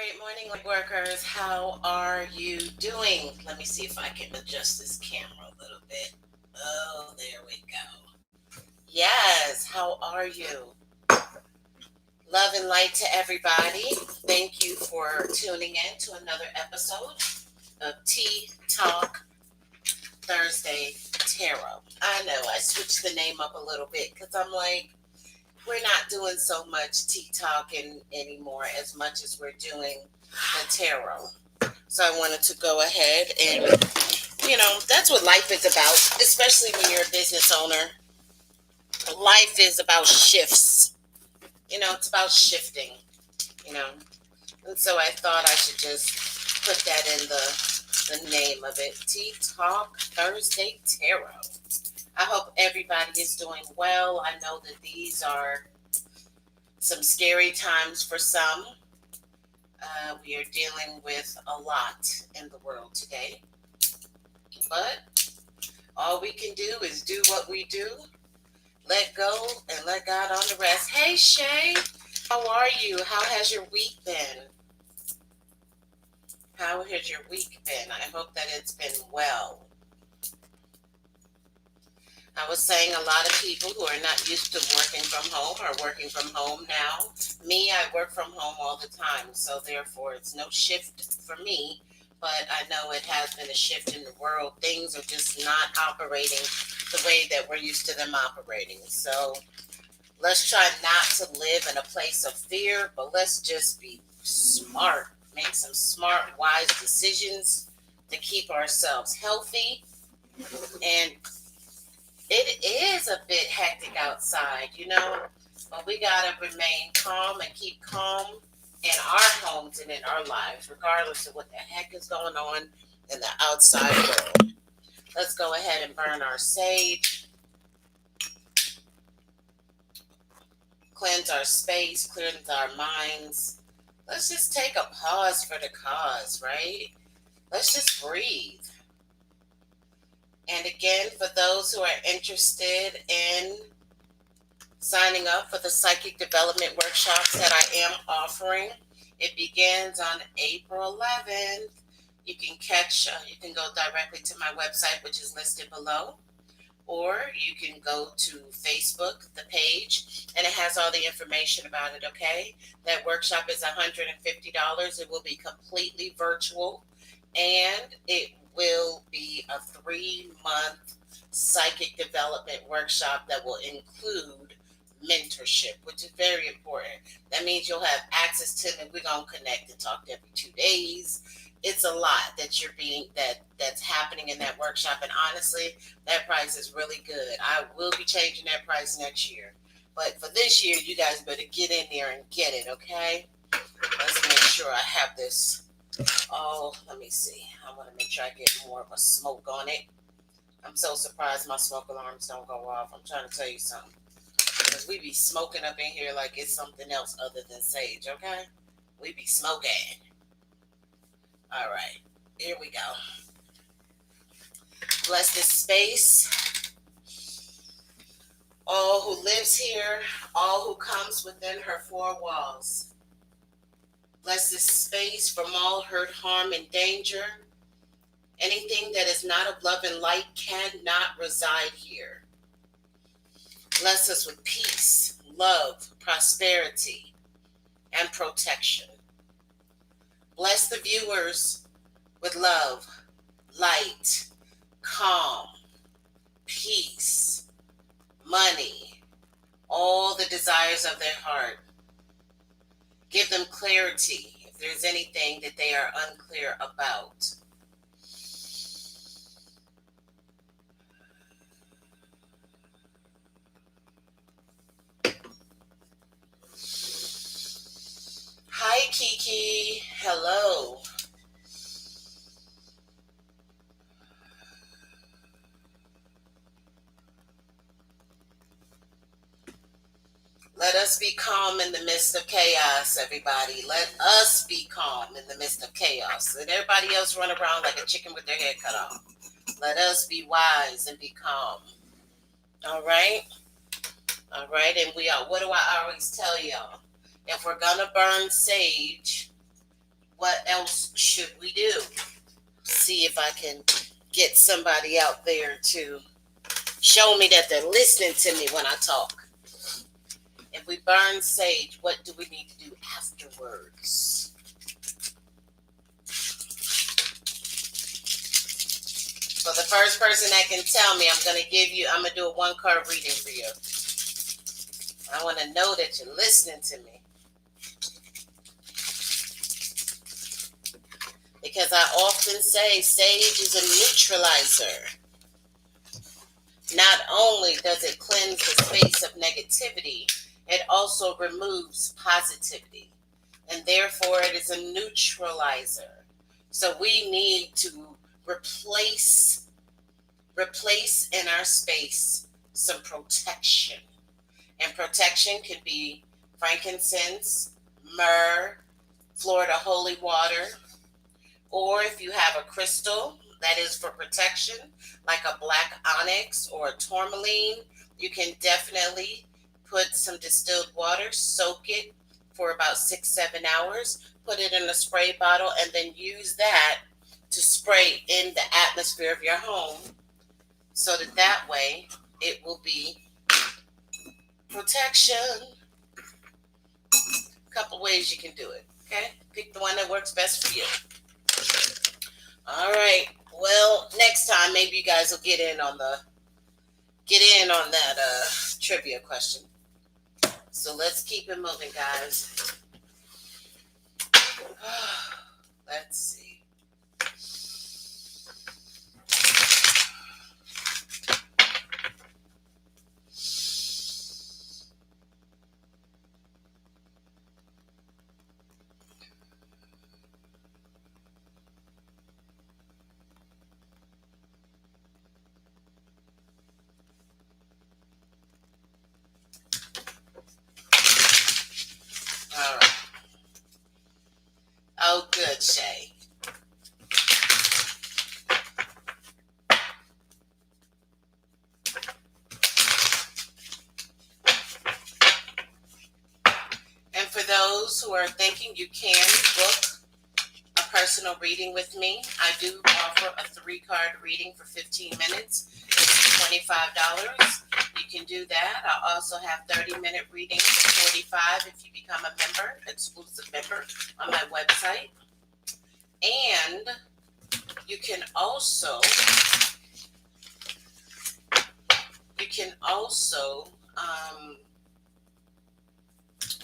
Great morning, light workers. How are you doing? Let me see if I can adjust this camera a little bit. Oh, there we go. Yes, how are you? Love and light to everybody. Thank you for tuning in to another episode of Tea Talk Thursday Tarot. I know I switched the name up a little bit because I'm like, we're not doing so much tea talking anymore as much as we're doing the tarot. So I wanted to go ahead and, that's what life is about, especially when you're a business owner. Life is about shifts. It's about shifting, you know. And so I thought I should just put that in the name of it. Tea Talk Thursday Tarot. I hope everybody is doing well. I know that these are some scary times for some. We are dealing with a lot in the world today. But all we can do is do what we do, let go, and let God on the rest. Hey, Shay, how are you? How has your week been? How has your week been? I hope that it's been well. I was saying a lot of people who are not used to working from home are working from home now. Me, I work from home all the time, so therefore it's no shift for me, but I know it has been a shift in the world. Things are just not operating the way that we're used to them operating. So let's try not to live in a place of fear, but let's just be smart, make some smart, wise decisions to keep ourselves healthy. And it is a bit hectic outside, but we got to remain calm and keep calm in our homes and in our lives, regardless of what the heck is going on in the outside world. Let's go ahead and burn our sage, cleanse our space, cleanse our minds. Let's just take a pause for the cause, right? Let's just breathe. And again, for those who are interested in signing up for the psychic development workshops that I am offering, it begins on April 11th. You can go directly to my website, which is listed below, or you can go to Facebook, the page, and it has all the information about it, okay? That workshop is $150. It will be completely virtual, and it will be a 3-month psychic development workshop that will include mentorship, which is very important. That means you'll have access to me. We're gonna connect and talk every 2 days. It's a lot that's happening in that workshop, and honestly, that price is really good. I will be changing that price next year, but for this year, you guys better get in there and get it, okay? Let's make sure I have this. Oh, let me see. I want to make sure I get more of a smoke on it. I'm so surprised my smoke alarms don't go off. I'm trying to tell you something. Because we be smoking up in here like it's something else other than sage, okay? We be smoking. All right, here we go. Bless this space. All who lives here, all who comes within her 4 walls. Bless this space from all hurt, harm, and danger. Anything that is not of love and light cannot reside here. Bless us with peace, love, prosperity, and protection. Bless the viewers with love, light, calm, peace, money, all the desires of their heart. Give them clarity if there's anything that they are unclear about. Hi, Kiki. Hello. Let us be calm in the midst of chaos, everybody. Let us be calm in the midst of chaos. Let everybody else run around like a chicken with their head cut off. Let us be wise and be calm. All right? All right, and what do I always tell y'all? If we're going to burn sage, what else should we do? See if I can get somebody out there to show me that they're listening to me when I talk. If we burn sage, what do we need to do afterwards? So the first person that can tell me, I'm going to do a 1-card reading for you. I want to know that you're listening to me. Because I often say sage is a neutralizer. Not only does it cleanse the space of negativity, it also removes positivity. And therefore, it is a neutralizer. So we need to replace in our space some protection. And protection can be frankincense, myrrh, Florida holy water, or if you have a crystal that is for protection, like a black onyx or a tourmaline, you can definitely put some distilled water, soak it for about 6-7 hours, put it in a spray bottle, and then use that to spray in the atmosphere of your home so that way it will be protection. A couple ways you can do it, okay? Pick the one that works best for you. All right. Well, next time maybe you guys will get in on that trivia question. So let's keep it moving, guys. Let's see. All right. Oh, good, Shay. And for those who are thinking you can book a personal reading with me, I do offer a 3-card reading for 15 minutes. It's $25. You can do that. I also have 30-minute readings for $45 if you become a member, exclusive member on my website. And you can also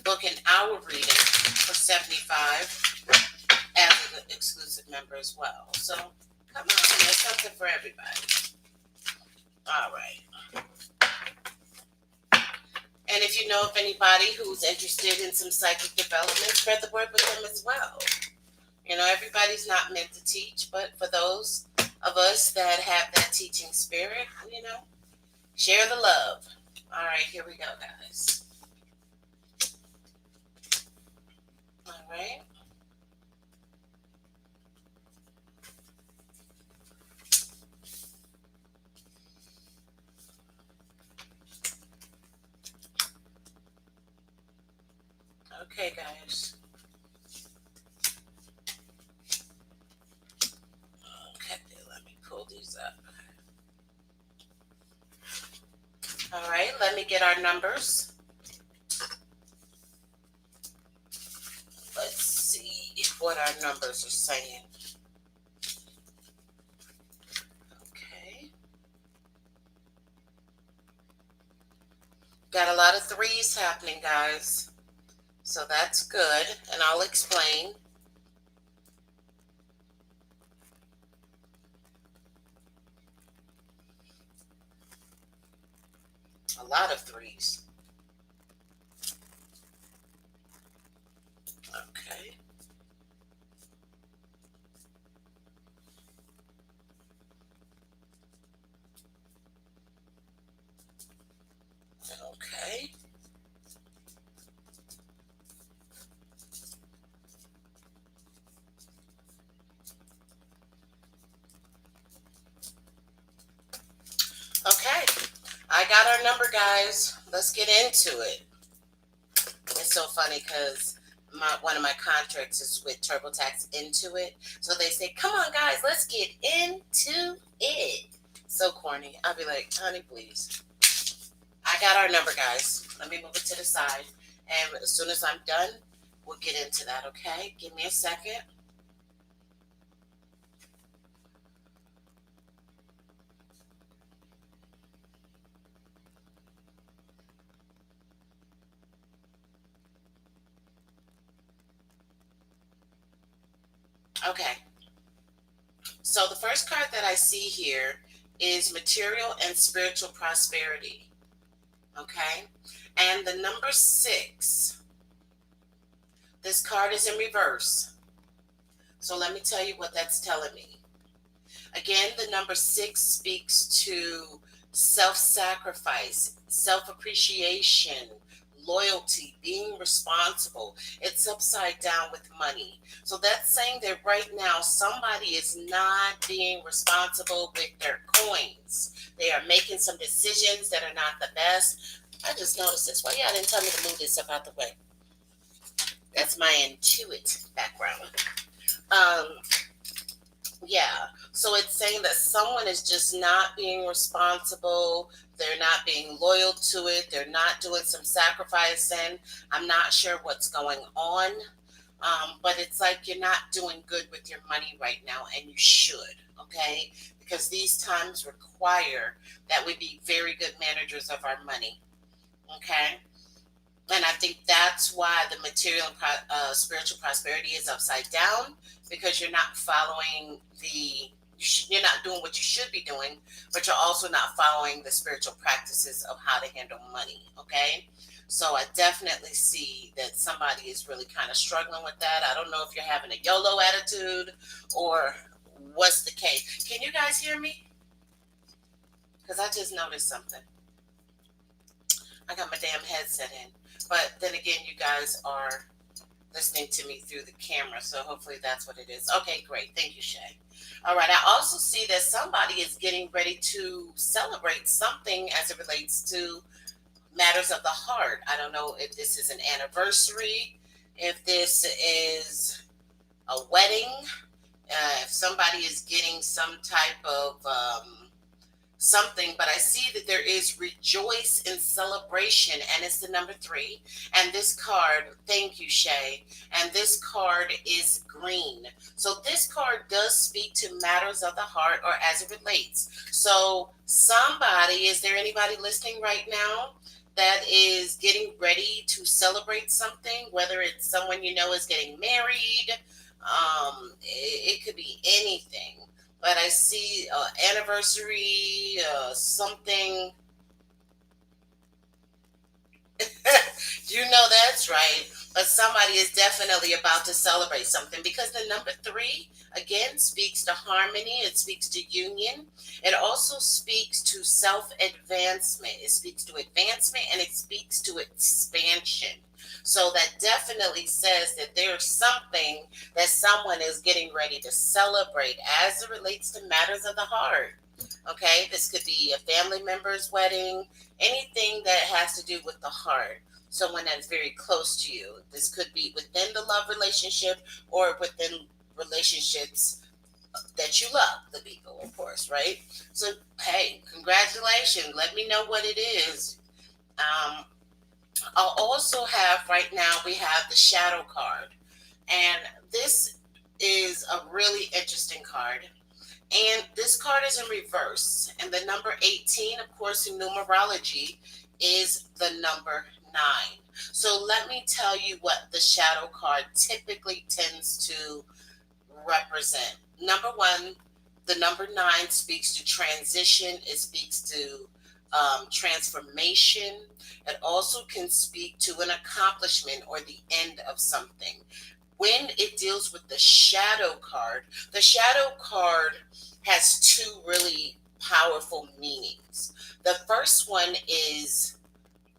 book an hour reading for $75 as an exclusive member as well. So come on, there's something for everybody. All right. And if you know of anybody who's interested in some psychic development, spread the word with them as well. You know, everybody's not meant to teach, but for those of us that have that teaching spirit, you know, share the love. All right, here we go, guys. All right. Okay, guys. Okay, let me pull these up. All right, let me get our numbers. Let's see what our numbers are saying. Okay. Got a lot of 3s happening, guys. So that's good, and I'll explain. A lot of 3s. Okay. Okay. Okay, I got our number, guys. Let's get into it. It's so funny because one of my contracts is with TurboTax Intuit. So they say, come on, guys, let's get into it. So corny. I'll be like, honey, please. I got our number, guys. Let me move it to the side. And as soon as I'm done, we'll get into that, okay? Give me a second. Okay. So the first card that I see here is material and spiritual prosperity. Okay. And the number 6. This card is in reverse. So let me tell you what that's telling me. Again, the number 6 speaks to self-sacrifice, self-appreciation, loyalty, being responsible. It's upside down with money. So that's saying that right now somebody is not being responsible with their coins. They are making some decisions that are not the best. I just noticed this. Why y'all didn't tell me to move this stuff out the way? That's my Intuit background. Yeah. So it's saying that someone is just not being responsible. They're not being loyal to it. They're not doing some sacrificing. I'm not sure what's going on. But it's like you're not doing good with your money right now, and you should, okay? Because these times require that we be very good managers of our money, okay? And I think that's why the material and spiritual prosperity is upside down, because you're not following you're not doing what you should be doing, but you're also not following the spiritual practices of how to handle money. Okay. So I definitely see that somebody is really kind of struggling with that. I don't know if you're having a YOLO attitude or what's the case. Can you guys hear me? Because I just noticed something. I got my damn headset in. But then again, you guys are listening to me through the camera, so hopefully that's what it is. Okay, great. Thank you, Shay. All right, I also see that somebody is getting ready to celebrate something as it relates to matters of the heart. I don't know if this is an anniversary, if this is a wedding, if somebody is getting some type of something, but I see that there is rejoice in celebration, and it's the number 3. And this card, thank you, Shay. And this card is green. So this card does speak to matters of the heart, or as it relates. So somebody, is there anybody listening right now that is getting ready to celebrate something, whether it's someone you know is getting married? It could be anything. But I see anniversary, something. You know that's right. But somebody is definitely about to celebrate something, because the number 3, again, speaks to harmony. It speaks to union. It also speaks to self-advancement. It speaks to advancement, and it speaks to expansion. So that definitely says that there's something that someone is getting ready to celebrate as it relates to matters of the heart. Okay, this could be a family member's wedding, anything that has to do with the heart, someone that's very close to you. This could be within the love relationship or within relationships that you love, the people, of course, right? So, hey, congratulations. Let me know what it is. I'll also have right now, we have the shadow card. And this is a really interesting card. And this card is in reverse. And the number 18, of course, in numerology is the number 9. So let me tell you what the shadow card typically tends to represent. Number 1, the number 9 speaks to transition. It speaks to transformation. It also can speak to an accomplishment or the end of something. When it deals with the shadow card has 2 really powerful meanings. The first one is,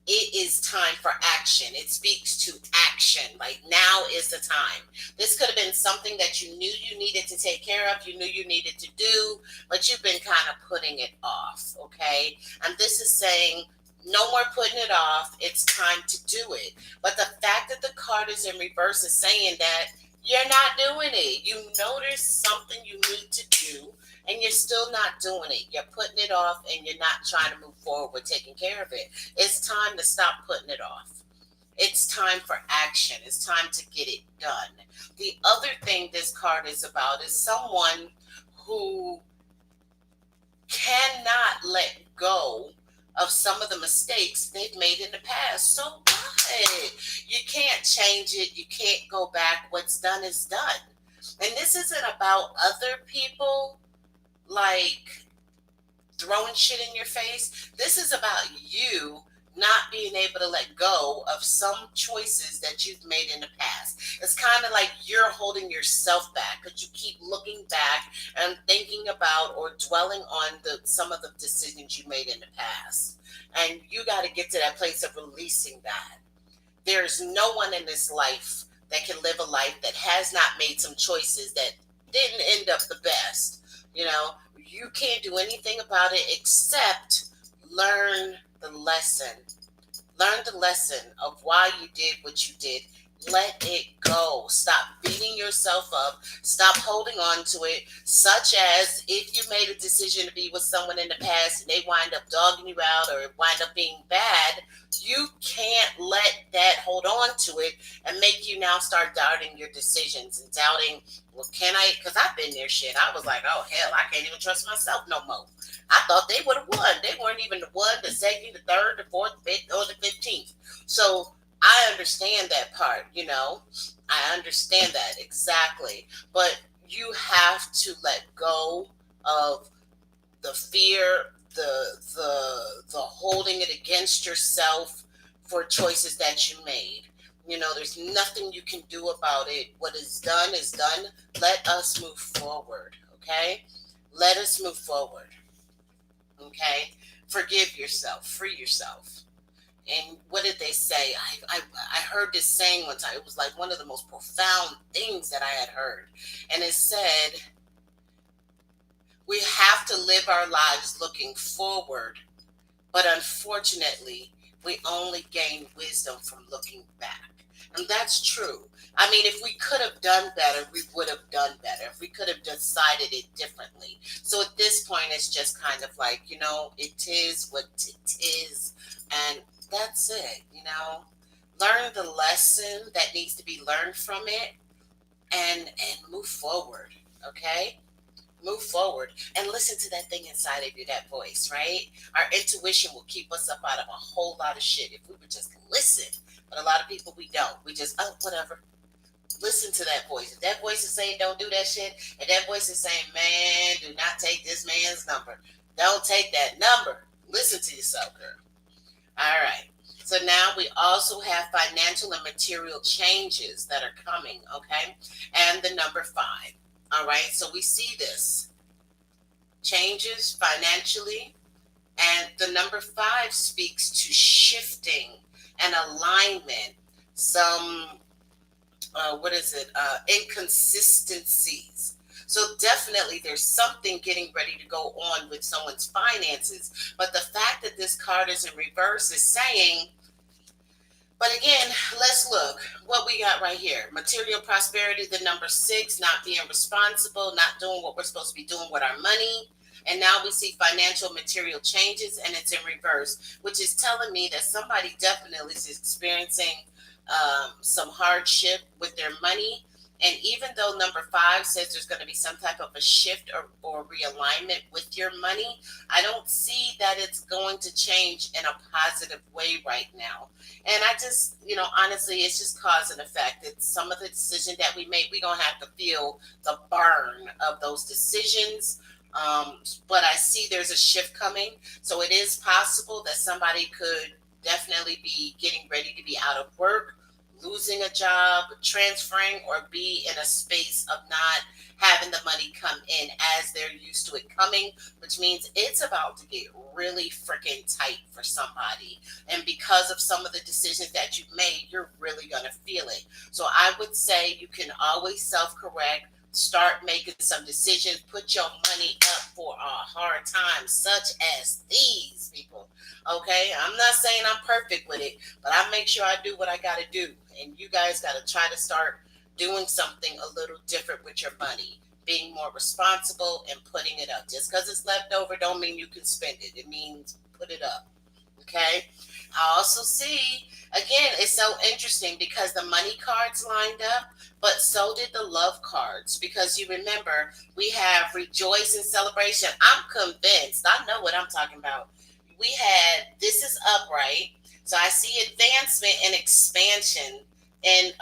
it is time for action. It speaks to action, like now is the time. This could have been something that you knew you needed to take care of, you knew you needed to do, but you've been kind of putting it off, okay? And this is saying No more putting it off. It's time to do it. But the fact that the card is in reverse is saying that you're not doing it. You know there's something you need to do and you're still not doing it. You're putting it off and you're not trying to move forward with taking care of it. It's time to stop putting it off. It's time for action. It's time to get it done. The other thing this card is about is someone who cannot let go of some of the mistakes they've made in the past. So what? You can't change it. You can't go back. What's done is done. And this isn't about other people like throwing shit in your face. This is about you not being able to let go of some choices that you've made in the past. It's kind of like you're holding yourself back because you keep looking back and thinking about or dwelling on some of the decisions you made in the past. And you got to get to that place of releasing that. There's no one in this life that can live a life that has not made some choices that didn't end up the best. You know, you can't do anything about it except learn the lesson. Learn the lesson of why you did what you did. Let it go. Stop beating yourself up. Stop holding on to it. Such as if you made a decision to be with someone in the past and they wind up dogging you out or wind up being bad, you can't let that hold on to it and make you now start doubting your decisions and doubting, well, can I? Because I've been there shit. I was like, oh, hell, I can't even trust myself no more. I thought they would have won. They weren't even the one, the second, the third, the fourth, fifth, or the 15th. So I understand that part, you know. I understand that exactly. But you have to let go of the fear, the holding it against yourself for choices that you made. You know, there's nothing you can do about it. What is done is done. Let us move forward, okay? Let us move forward, okay? Forgive yourself, free yourself. And what did they say? I heard this saying one time. It was like one of the most profound things that I had heard. And it said, we have to live our lives looking forward, but unfortunately, we only gain wisdom from looking back. And that's true. I mean, if we could have done better, we would have done better. If we could have decided it differently. So at this point, it's just kind of like, you know, it is what it is. And that's it, you know. Learn the lesson that needs to be learned from it and move forward, okay? Move forward and listen to that thing inside of you, that voice, right? Our intuition will keep us up out of a whole lot of shit if we would just listen. But a lot of people, we don't. We just, oh, whatever. Listen to that voice. If that voice is saying don't do that shit, and that voice is saying, man, do not take this man's number. Don't take that number. Listen to yourself, girl. All right. So now we also have financial and material changes that are coming, okay? And the number 5. All right, so we see this changes financially, and the number 5 speaks to shifting and alignment, some inconsistencies. So definitely there's something getting ready to go on with someone's finances, but the fact that this card is in reverse is saying, but again, let's look what we got right here. Material prosperity, the number 6, not being responsible, not doing what we're supposed to be doing with our money. And now we see financial material changes and it's in reverse, which is telling me that somebody definitely is experiencing some hardship with their money. And even though number 5 says there's going to be some type of a shift or realignment with your money, I don't see that it's going to change in a positive way right now. And I just, you know, honestly, it's just cause and effect. It's some of the decisions that we made, we're going to have to feel the burn of those decisions. But I see there's a shift coming. So it is possible that somebody could definitely be getting ready to be out of work, losing a job, transferring, or be in a space of not having the money come in as they're used to it coming, which means it's about to get really freaking tight for somebody. And because of some of the decisions that you've made, you're really going to feel it. So I would say you can always self-correct, start making some decisions. Put your money up for hard times, such as these people. Okay, I'm not saying I'm perfect with it, but I make sure I do what I got to do, and you guys got to try to start doing something a little different with your money, being more responsible and putting it up. Just because it's left over, don't mean you can spend it. It means put it up. Okay. I also see, again, it's so interesting because the money cards lined up, but so did the love cards. Because you remember, we have rejoice and celebration. I'm convinced, I know what I'm talking about. We had this is upright. So I see advancement and expansion and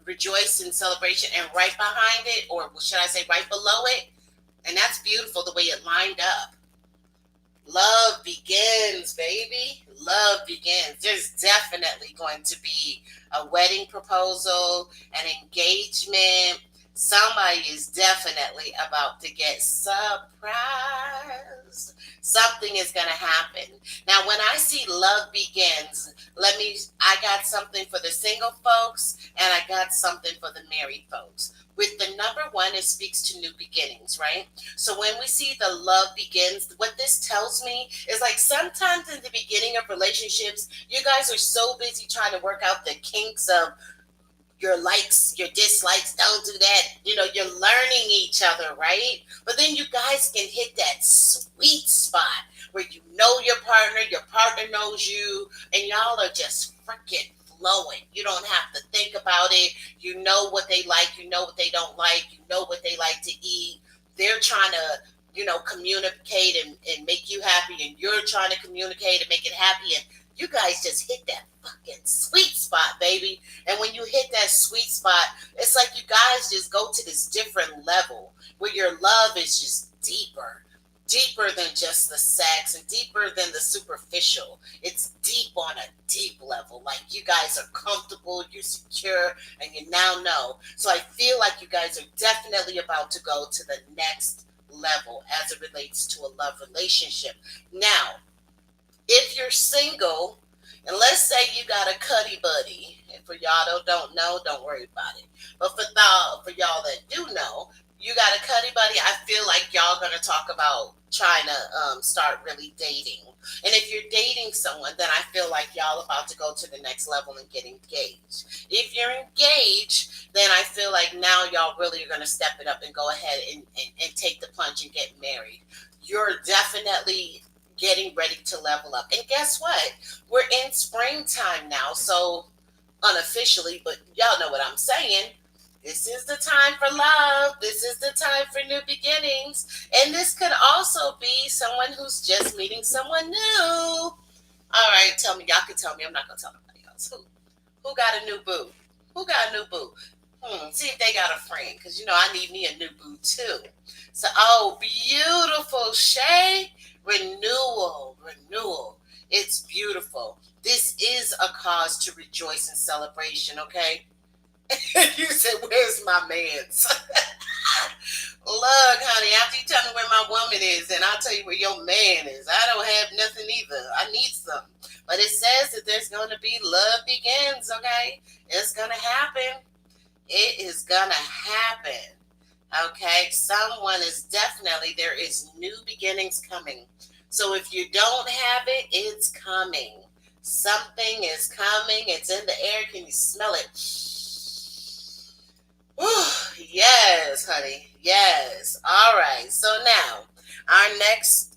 rejoice and celebration, and right behind it, or should I say right below it, and that's beautiful the way it lined up. Love begins, baby. Love begins. There's definitely going to be a wedding proposal, an engagement. Somebody is definitely about to get surprised. Something is going to happen. Now, when I see love begins, I got something for the single folks and I got something for the married folks. With the number one, it speaks to new beginnings, right? So when we see the love begins, what this tells me is like sometimes in the beginning of relationships, you guys are so busy trying to work out the kinks of your likes, your dislikes, don't do that. You're learning each other, right? But then you guys can hit that sweet spot where you know your partner knows you, and y'all are just freaking flowing. You don't have to think about it. You know what they like, you know what they don't like, you know what they like to eat. They're trying to, communicate and make you happy, and you're trying to communicate and make it happy. And you guys just hit that fucking sweet spot, baby. And when you hit that sweet spot, it's like you guys just go to this different level where your love is just deeper than just the sex and deeper than the superficial. It's deep on a deep level. Like you guys are comfortable, you're secure, and you now know. So I feel like you guys are definitely about to go to the next level as it relates to a love relationship. Now, if you're single, and let's say you got a cuddy buddy, and for y'all that don't know, don't worry about it. But for y'all that do know, you got a cuddy buddy. I feel like y'all gonna talk about trying to start really dating. And if you're dating someone, then I feel like y'all about to go to the next level and get engaged. If you're engaged, then I feel like now y'all really are gonna step it up and go ahead and take the plunge and get married. You're definitely getting ready to level up. And guess what? We're in springtime now, so unofficially, but y'all know what I'm saying. This is the time for love. This is the time for new beginnings. And this could also be someone who's just meeting someone new. All right, tell me. Y'all can tell me. I'm not going to tell nobody else. Who got a new boo? Who got a new boo? See if they got a friend, because, I need me a new boo, too. So, beautiful, Shay. Renewal. It's beautiful. This is a cause to rejoice and celebration, okay? You said, where's my man's? Look, honey, after you tell me where my woman is, then I'll tell you where your man is. I don't have nothing either. I need some. But it says that there's going to be love begins, okay? It's going to happen. It is going to happen. Okay? There is new beginnings coming. So if you don't have it, it's coming. Something is coming. It's in the air. Can you smell it? Whew, yes, honey. Yes. All right. So now our next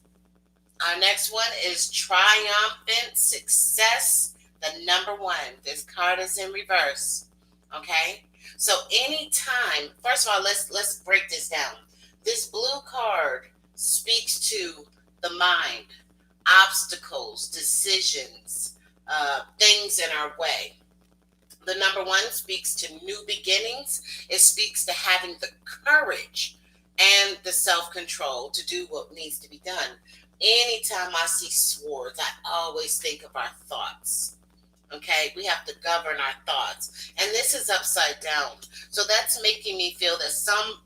one is triumphant success. The number one. This card is in reverse. Okay. So anytime, first of all, let's break this down. This blue card speaks to the mind, obstacles, decisions, things in our way. The number one speaks to new beginnings. It speaks to having the courage and the self-control to do what needs to be done. Anytime I see swords, I always think of our thoughts. Okay, we have to govern our thoughts. And this is upside down. So that's making me feel that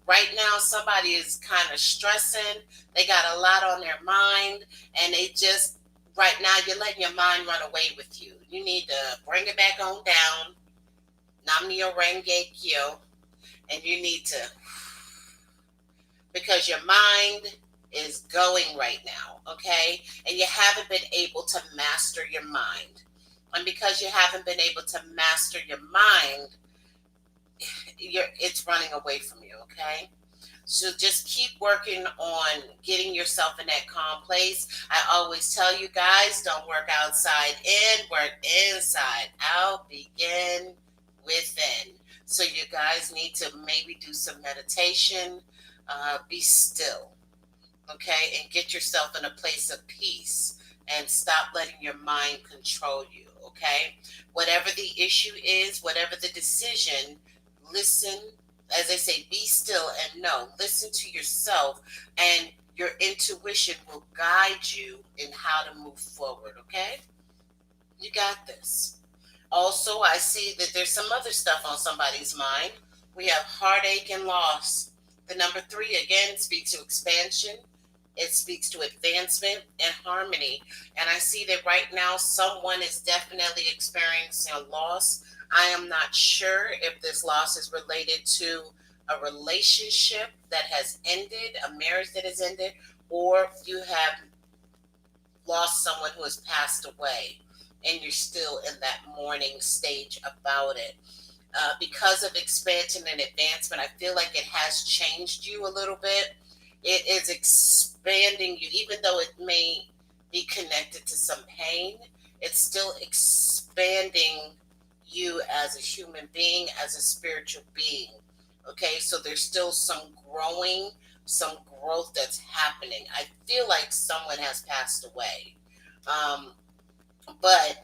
right now somebody is kind of stressing. They got a lot on their mind, and they just, right now, you're letting your mind run away with you. You need to bring it back on down. Nam-myoho Renge Kyo. And you need to, because your mind is going right now, okay? And you haven't been able to master your mind. And because you haven't been able to master your mind, it's running away from you, okay? So just keep working on getting yourself in that calm place. I always tell you guys, don't work outside in, work inside out, begin within. So you guys need to maybe do some meditation, be still, okay, and get yourself in a place of peace and stop letting your mind control you, okay? Whatever the issue is, whatever the decision, listen. As they say, be still and know. Listen to yourself, and your intuition will guide you in how to move forward, okay? You got this. Also, I see that there's some other stuff on somebody's mind. We have heartache and loss. The number 3 again speaks to expansion. It speaks to advancement and harmony. And I see that right now someone is definitely experiencing a loss. I am not sure if this loss is related to a relationship that has ended, a marriage that has ended, or you have lost someone who has passed away and you're still in that mourning stage about it. Because of expansion and advancement, I feel like it has changed you a little bit. It is expanding you, even though it may be connected to some pain, it's still expanding you as a human being, as a spiritual being. Okay, so there's still some growing, some growth that's happening. I feel like someone has passed away. Um, but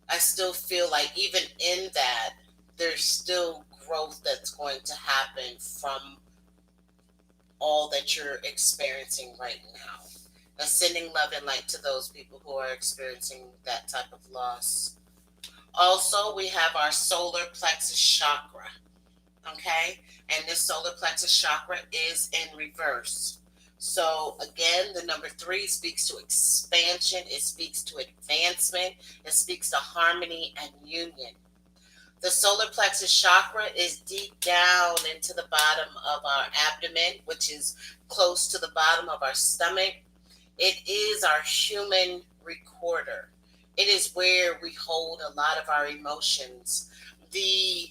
I still feel like even in that, there's still growth that's going to happen from all that you're experiencing right now. And sending love and light to those people who are experiencing that type of loss. Also, we have our solar plexus chakra. Okay, and this solar plexus chakra is in reverse. So again, the number 3 speaks to expansion, it speaks to advancement, it speaks to harmony and union. The solar plexus chakra is deep down into the bottom of our abdomen, which is close to the bottom of our stomach. It is our human recorder. It is where we hold a lot of our emotions. The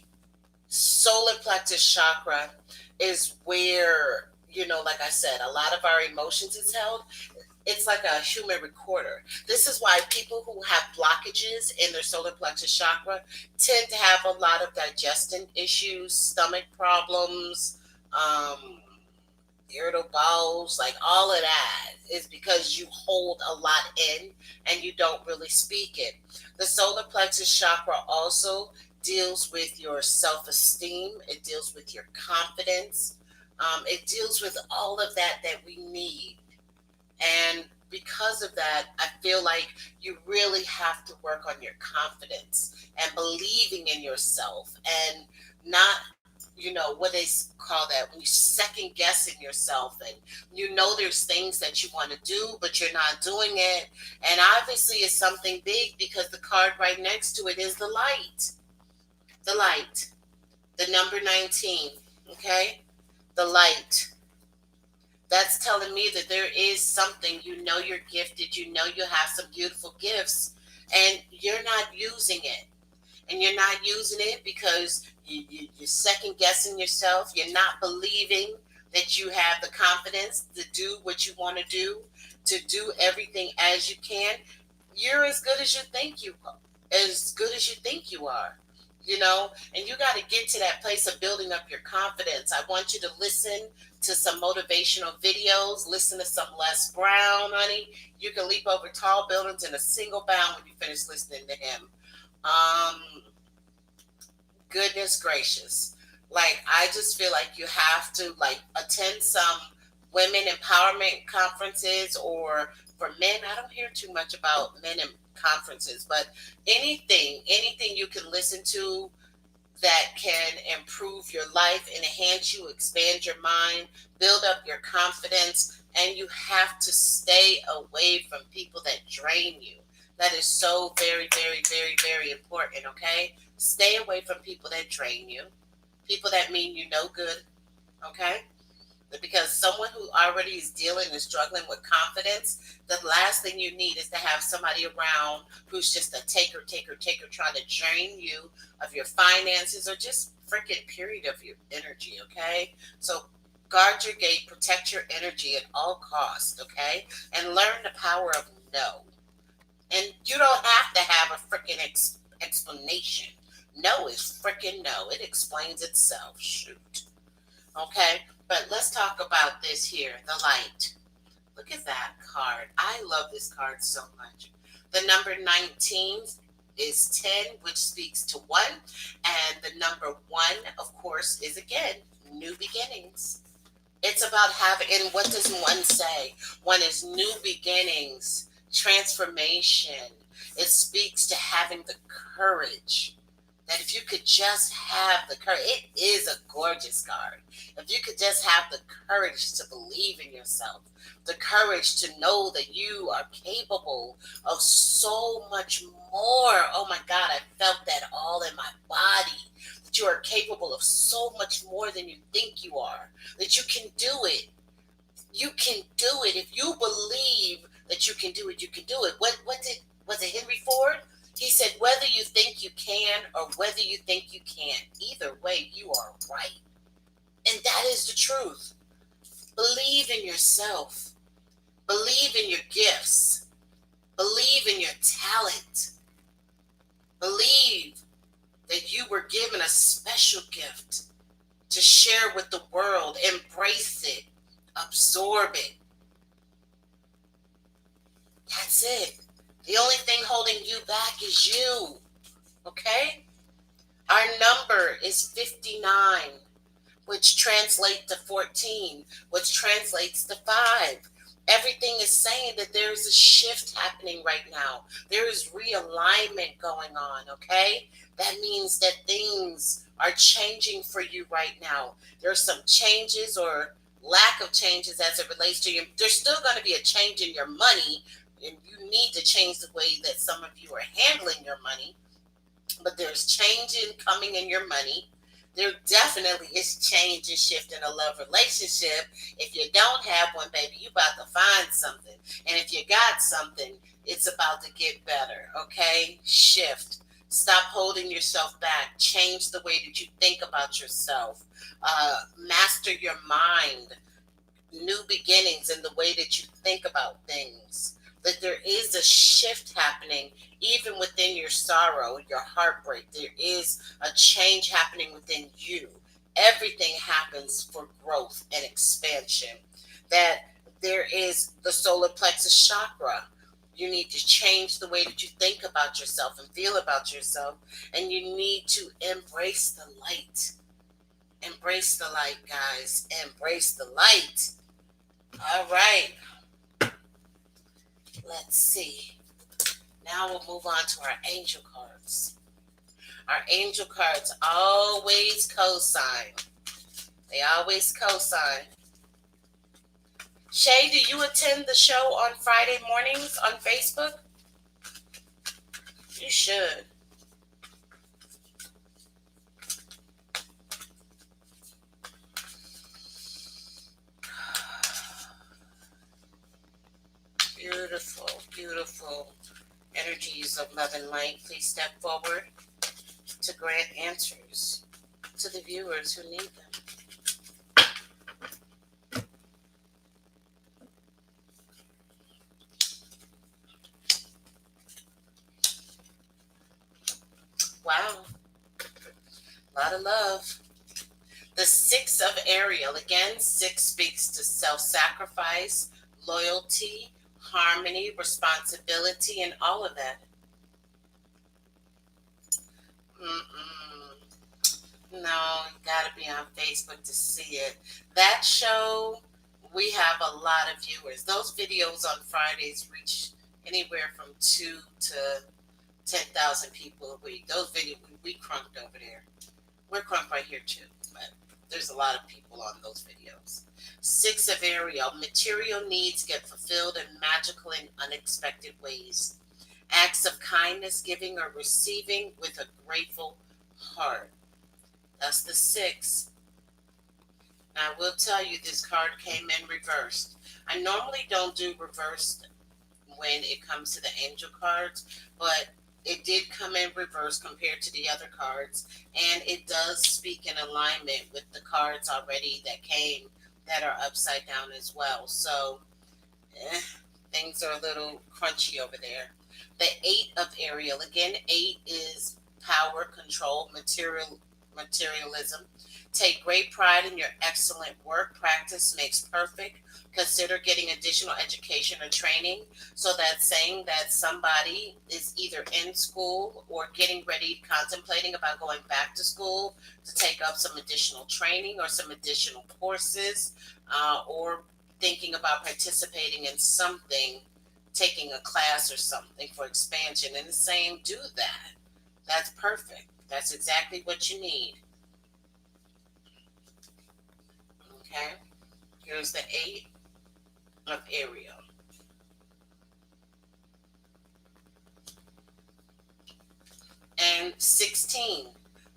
solar plexus chakra is where, like I said, a lot of our emotions is held. It's like a human recorder. This is why people who have blockages in their solar plexus chakra tend to have a lot of digestion issues, stomach problems, irritable bowels, like all of that is because you hold a lot in and you don't really speak it. The solar plexus chakra also deals with your self-esteem. It deals with your confidence. It deals with all of that we need. And because of that, I feel like you really have to work on your confidence and believing in yourself and not, what they call that, when you second guessing yourself and there's things that you want to do, but you're not doing it. And obviously it's something big because the card right next to it is the light. The light. The number 19. Okay? The light. That's telling me that there is something, you're gifted, you have some beautiful gifts, and you're not using it. And you're not using it because you're second guessing yourself. You're not believing that you have the confidence to do what you want to do everything as you can. You're as good as you think you are. And you got to get to that place of building up your confidence. I want you to listen to some motivational videos, listen to some Les Brown, honey. You can leap over tall buildings in a single bound when you finish listening to him. Goodness gracious. Like, I just feel like you have to attend some women empowerment conferences, or for men, I don't hear too much about men in conferences, but anything you can listen to that can improve your life, enhance you, expand your mind, build up your confidence, and you have to stay away from people that drain you. That is so very, very, very, very important, okay? Stay away from people that drain you. people that mean you no good, okay? Because someone who already is dealing and struggling with confidence, the last thing you need is to have somebody around who's just a taker, taker, taker, trying to drain you of your finances or just freaking period of your energy, okay? So guard your gate, protect your energy at all costs, okay? And learn the power of no. And you don't have to have a freaking explanation. No is freaking no. It explains itself. Shoot. Okay, but let's talk about this here, the light. Look at that card. I love this card so much. The number 19 is 10, which speaks to 1. And the number 1, of course, is again, new beginnings. It's about having, and what does 1 say? 1 is new beginnings, transformation. It speaks to having the courage. That if you could just have the courage, it is a gorgeous card. If you could just have the courage to believe in yourself, the courage to know that you are capable of so much more. Oh my God, I felt that all in my body. That you are capable of so much more than you think you are. That you can do it. You can do it. If you believe that you can do it, you can do it. Was it Henry Ford? He said, whether you think you can or whether you think you can't, either way, you are right. And that is the truth. Believe in yourself. Believe in your gifts. Believe in your talent. Believe that you were given a special gift to share with the world. Embrace it. Absorb it. That's it. The only thing holding you back is you. Okay? Our number is 59, which translates to 14, which translates to 5. Everything is saying that there is a shift happening right now. There is realignment going on, okay? That means that things are changing for you right now. There are some changes or lack of changes as it relates to you. There's still going to be a change in your money, and you need to change the way that some of you are handling your money. But there's change in coming in your money. There definitely is change and shift in a love relationship. If you don't have one, baby, you about to find something. And if you got something, it's about to get better, okay? Shift. Stop holding yourself back. Change the way that you think about yourself. Master your mind. New beginnings in the way that you think about things. That there is a shift happening even within your sorrow, your heartbreak. There is a change happening within you. Everything happens for growth and expansion. That there is the solar plexus chakra. You need to change the way that you think about yourself and feel about yourself. And you need to embrace the light. Embrace the light, guys. Embrace the light. All right. Let's see. Now we'll move on to our angel cards. Our angel cards always co-sign. They always co-sign. Shay, do you attend the show on Friday mornings on Facebook? You should. Beautiful, beautiful energies of love and light. Please step forward to grant answers to the viewers who need them. Wow. A lot of love. The 6 of Ariel. Again, 6 speaks to self-sacrifice, loyalty, harmony, responsibility, and all of that. No, you gotta be on Facebook to see it. That show, we have a lot of viewers. Those videos on Fridays reach anywhere from 2 to 10,000 people a week. Those videos, we crunked over there. We're crunked right here too, but there's a lot of people on those videos. 6 of Ariel. Material needs get fulfilled in magical and unexpected ways. Acts of kindness, giving or receiving with a grateful heart. That's the 6. Now, I will tell you this card came in reversed. I normally don't do reversed when it comes to the angel cards, but it did come in reverse compared to the other cards, and it does speak in alignment with the cards already that came that are upside down as well. So eh, things are a little crunchy over there. The 8 of Ariel, again, 8 is power, control, materialism. Take great pride in your excellent work. Practice makes perfect. Consider getting additional education or training. So that's saying that somebody is either in school or getting ready, contemplating about going back to school to take up some additional training or some additional courses, or thinking about participating in something, taking a class or something for expansion. And the saying, do that. That's perfect. That's exactly what you need. Okay, here's the 8 of Ariel. And 16.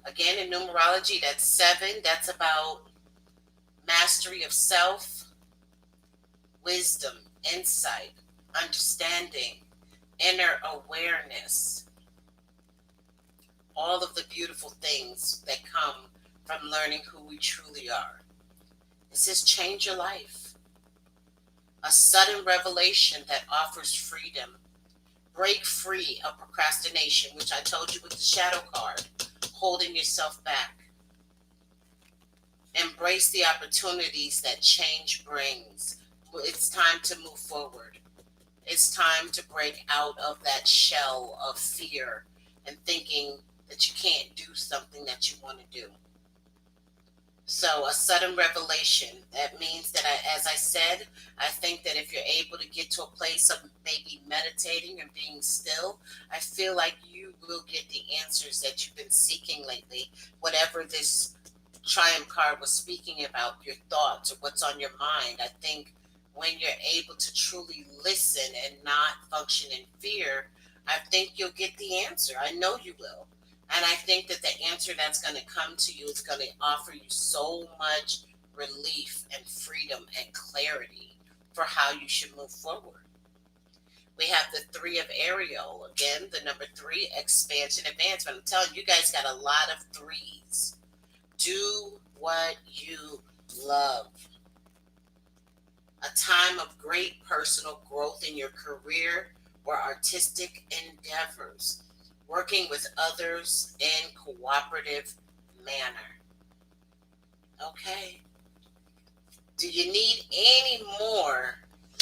Again, in numerology, that's 7. That's about mastery of self, wisdom, insight, understanding, inner awareness. All of the beautiful things that come from learning who we truly are. It says change your life. A sudden revelation that offers freedom. Break free of procrastination, which I told you with the shadow card, holding yourself back. Embrace the opportunities that change brings. It's time to move forward. It's time to break out of that shell of fear and thinking that you can't do something that you want to do. So a sudden revelation, that means that, as I said, I think that if you're able to get to a place of maybe meditating and being still, I feel like you will get the answers that you've been seeking lately. Whatever this Triumph card was speaking about, your thoughts or what's on your mind, I think when you're able to truly listen and not function in fear, I think you'll get the answer. I know you will. And I think that the answer that's going to come to you is going to offer you so much relief and freedom and clarity for how you should move forward. We have the 3 of Ariel. Again, the number 3, expansion, advancement. I'm telling you, you guys got a lot of 3s. Do what you love. A time of great personal growth in your career or artistic endeavors. Working with others in cooperative manner. Okay. Do you need any more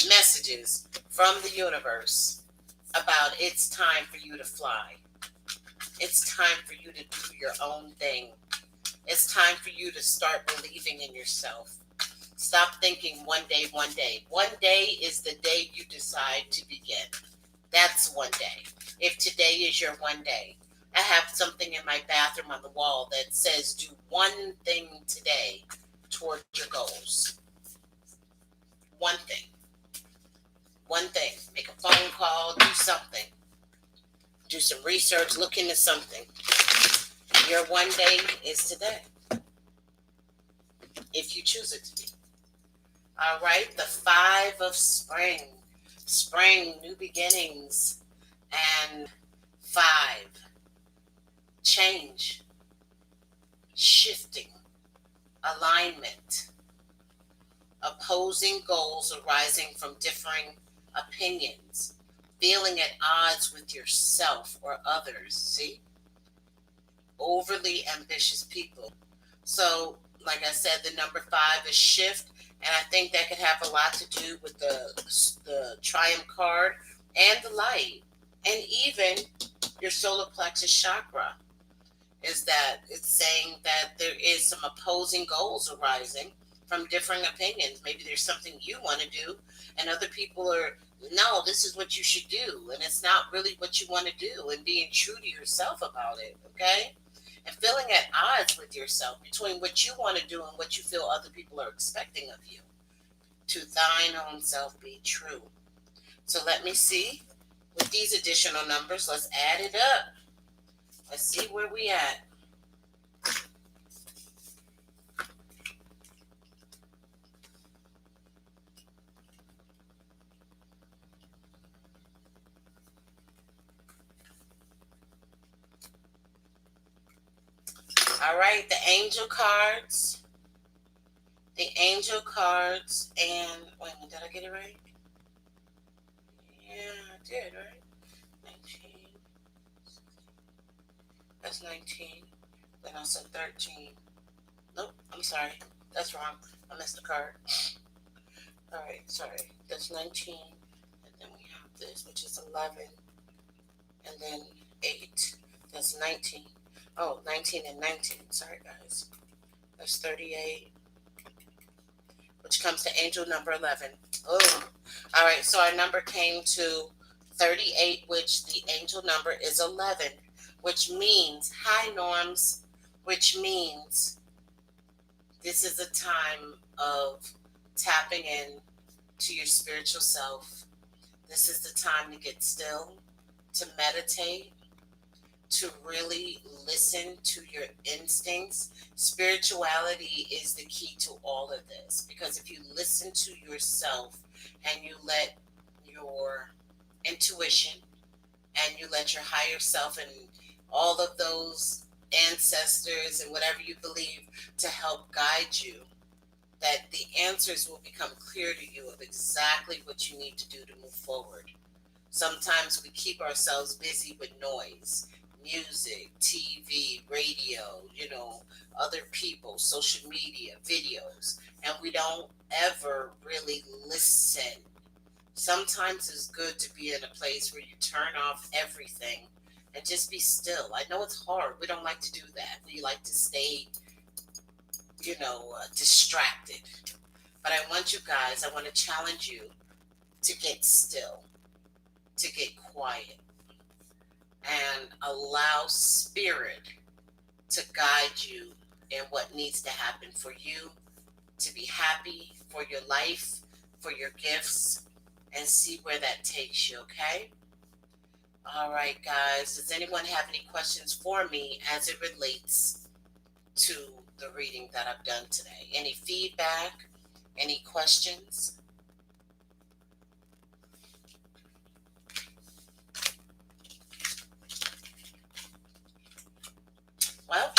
messages from the universe about it's time for you to fly? It's time for you to do your own thing. It's time for you to start believing in yourself. Stop thinking one day, one day. One day is the day you decide to begin. That's one day. If today is your one day, I have something in my bathroom on the wall that says do one thing today toward your goals. One thing. One thing. Make a phone call, do something. Do some research, look into something. Your one day is today. If you choose it to be. All right, the 5 of spring. Spring, new beginnings. And 5, change, shifting, alignment, opposing goals arising from differing opinions, feeling at odds with yourself or others. See? Overly ambitious people. So, like I said, the number 5 is shift, and I think that could have a lot to do with the Triumph card and the light. And even your solar plexus chakra, is that it's saying that there is some opposing goals arising from differing opinions. Maybe there's something you want to do and other people are, no, this is what you should do. And it's not really what you want to do, and being true to yourself about it. Okay. And feeling at odds with yourself between what you want to do and what you feel other people are expecting of you. To thine own self be true. So let me see. With these additional numbers, let's add it up. Let's see where we at. All right, the angel cards. The angel cards, and wait a minute, did I get it right? Yeah, I did, right? 19. That's 19. Then I said 13. Nope, I'm sorry. That's wrong. I missed the card. All right, sorry. That's 19. And then we have this, which is 11. And then 8. That's 19. Oh, 19 and 19. Sorry, guys. That's 38, which comes to angel number 11. Oh, all right. So our number came to 38, which the angel number is 11, which means, hi, Norms, which means this is a time of tapping in to your spiritual self. This is the time to get still, to meditate, to really listen to your instincts. Spirituality is the key to all of this, because if you listen to yourself and you let your intuition and you let your higher self and all of those ancestors and whatever you believe to help guide you, that the answers will become clear to you of exactly what you need to do to move forward. Sometimes we keep ourselves busy with noise, music, TV, radio, other people, social media, videos, and we don't ever really listen. Sometimes it's good to be in a place where you turn off everything and just be still. I know it's hard. We don't like to do that. We like to stay, distracted. But I want you guys, I want to challenge you to get still, to get quiet, and allow spirit to guide you in what needs to happen for you to be happy, for your life, for your gifts, and see where that takes you, okay? All right, guys. Does anyone have any questions for me as it relates to the reading that I've done today? Any feedback? Any questions? Well,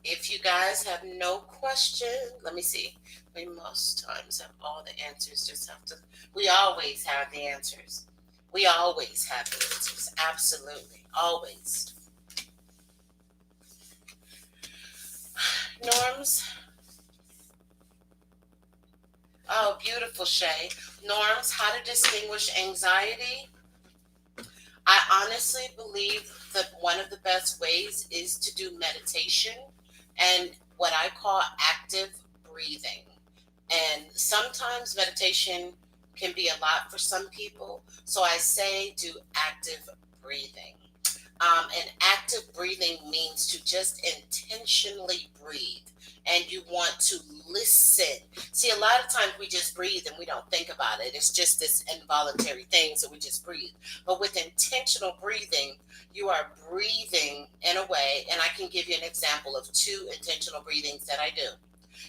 if you guys have no question, let me see. We most times have all the answers. We always have the answers. We always have the answers. Absolutely. Always. Norms. Oh, beautiful, Shay. Norms, how to distinguish anxiety. I honestly believe that one of the best ways is to do meditation and what I call active breathing. And sometimes meditation can be a lot for some people. So I say do active breathing. And active breathing means to just intentionally breathe. And you want to listen. See, a lot of times we just breathe and we don't think about it. It's just this involuntary thing, so we just breathe. But with intentional breathing, you are breathing in a way, and I can give you an example of 2 intentional breathings that I do.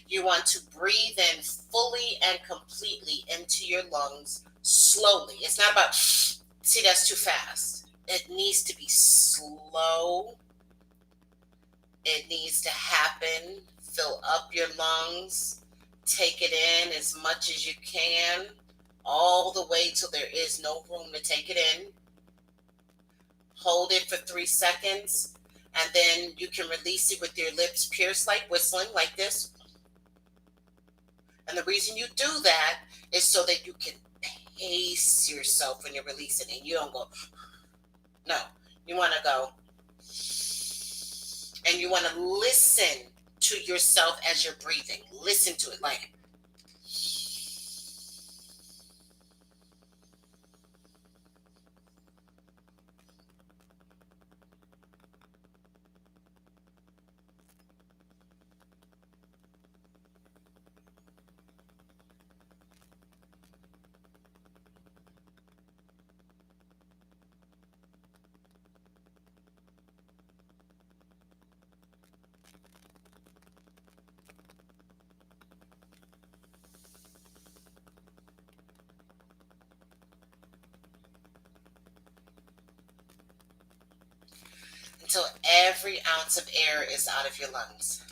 You want to breathe in fully and completely into your lungs slowly. It's not about, see, that's too fast. It needs to be slow. It needs to happen. Fill up your lungs. Take it in as much as you can, all the way till there is no room to take it in. Hold it for 3 seconds, and then you can release it with your lips pierced, like whistling, like this. And the reason you do that is so that you can pace yourself when you're releasing it. You don't go, no. You want to go, and you want to listen to yourself as you're breathing. Listen to it like, until every ounce of air is out of your lungs.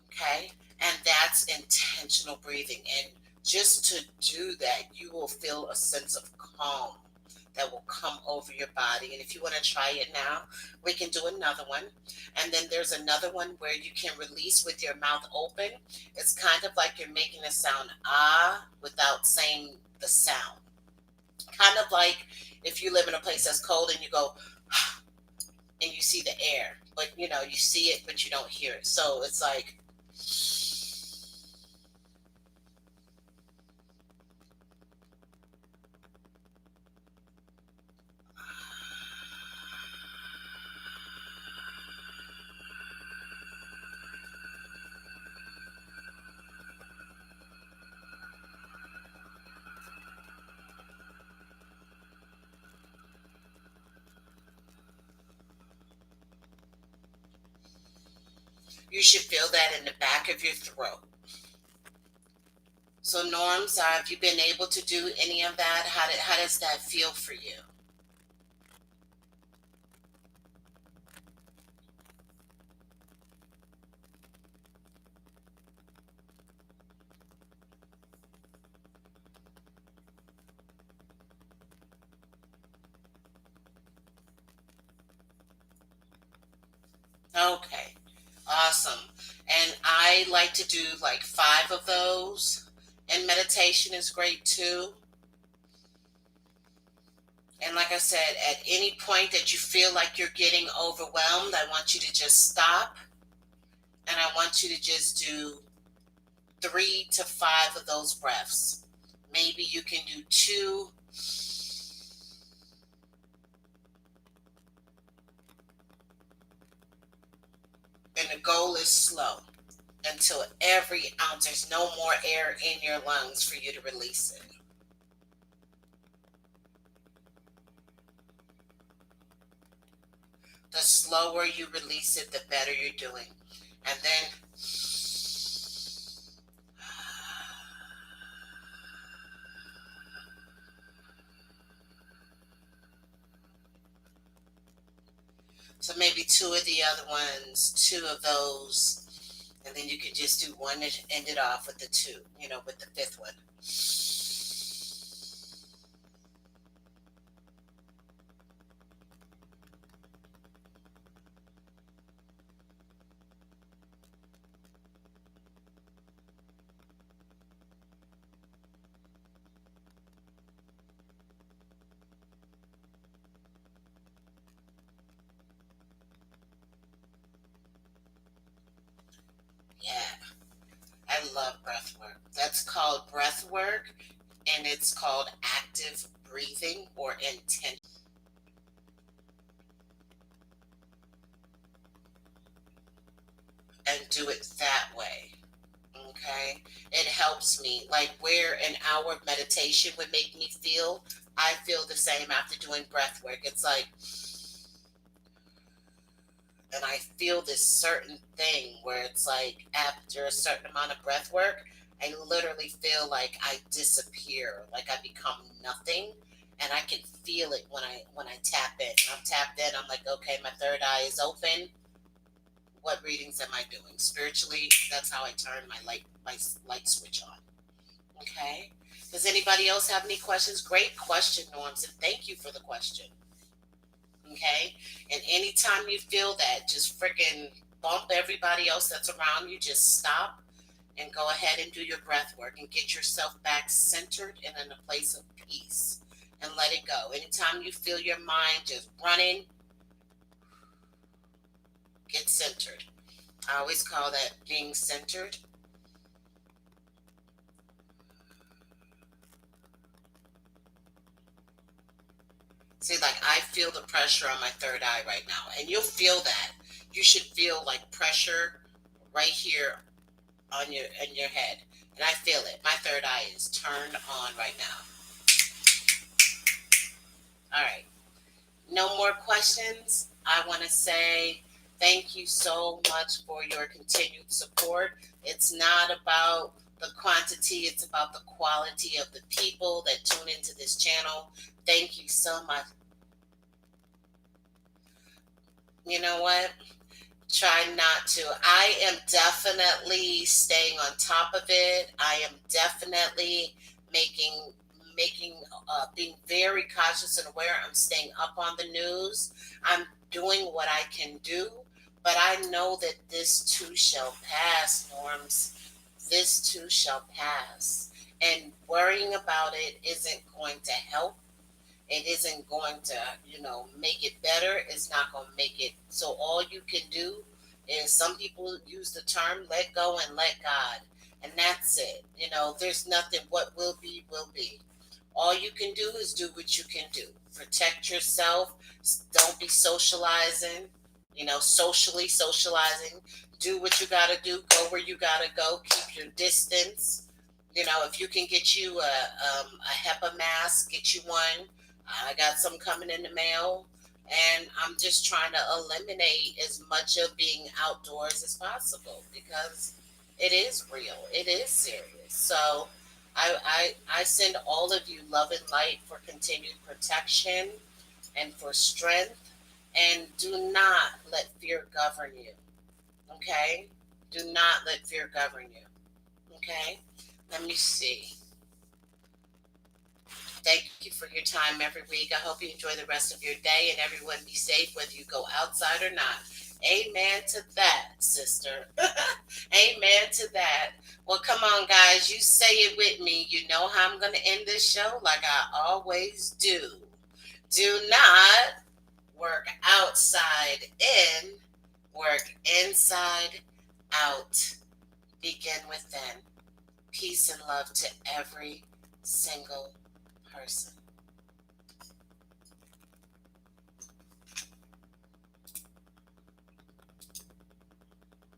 Okay? And that's intentional breathing. And just to do that, you will feel a sense of calm that will come over your body. And if you want to try it now, we can do another one. And then there's another one where you can release with your mouth open. It's kind of like you're making a sound ah without saying the sound. Kind of like if you live in a place that's cold and you go and you see the air, but you know, you see it, but you don't hear it. So it's like, you should feel that in the back of your throat. So Norms, have you been able to do any of that? How does that feel for you? Okay, awesome. And I like to do like 5 of those. And meditation is great too. And like I said, at any point that you feel like you're getting overwhelmed, I want you to just stop. And I want you to just do 3 to 5 of those breaths. Maybe you can do 2. And the goal is slow until every ounce, there's no more air in your lungs for you to release it. The slower you release it, the better you're doing. And then so maybe 2 of the other ones, 2 of those, and then you can just do 1 and end it off with the 2, with the 5th one. Yeah, I love breath work. That's called breath work, and it's called active breathing or intention. And do it that way. Okay, it helps me. Like where an hour of meditation would make me feel, I feel the same after doing breath work. It's like, and I feel this certain thing where it's like after a certain amount of breath work, I literally feel like I disappear, like I become nothing, and I can feel it when I tap in. I'm tapped in. I'm like, okay, my third eye is open. What readings am I doing spiritually? That's how I turn my light switch on. Okay. Does anybody else have any questions? Great question, Norms, and thank you for the question. Okay. And anytime you feel that, just freaking bump everybody else that's around you. Just stop and go ahead and do your breath work and get yourself back centered and in a place of peace and let it go. Anytime you feel your mind just running, get centered. I always call that being centered. See, like I feel the pressure on my third eye right now, and you'll feel that. You should feel like pressure right here on your head, and I feel it. My third eye is turned on right now. All right. No more questions. I want to say thank you so much for your continued support. It's not about the quantity, it's about the quality of the people that tune into this channel. Thank you so much. You know what? Try not to. I am definitely staying on top of it. I am definitely making being very cautious and aware. I'm staying up on the news. I'm doing what I can do, but I know that this too shall pass, Norms. This too shall pass. And worrying about it isn't going to help. It isn't going to, make it better. It's not going to make it. So all you can do is, some people use the term let go and let God. And that's it. There's nothing. What will be, will be. All you can do is do what you can do. Protect yourself. Don't be socializing, socially socializing. Do what you got to do. Go where you got to go. Keep your distance. If you can get you a HEPA mask, get you one. I got some coming in the mail, and I'm just trying to eliminate as much of being outdoors as possible, because it is real. It is serious. So I send all of you love and light for continued protection and for strength. And do not let fear govern you. Okay? Do not let fear govern you. Okay? Let me see. Thank you for your time every week. I hope you enjoy the rest of your day, and everyone be safe whether you go outside or not. Amen to that, sister. Amen to that. Well, come on, guys. You say it with me. You know how I'm going to end this show, like I always do. Do not work outside in, work inside out. Begin within. Peace and love to every single person.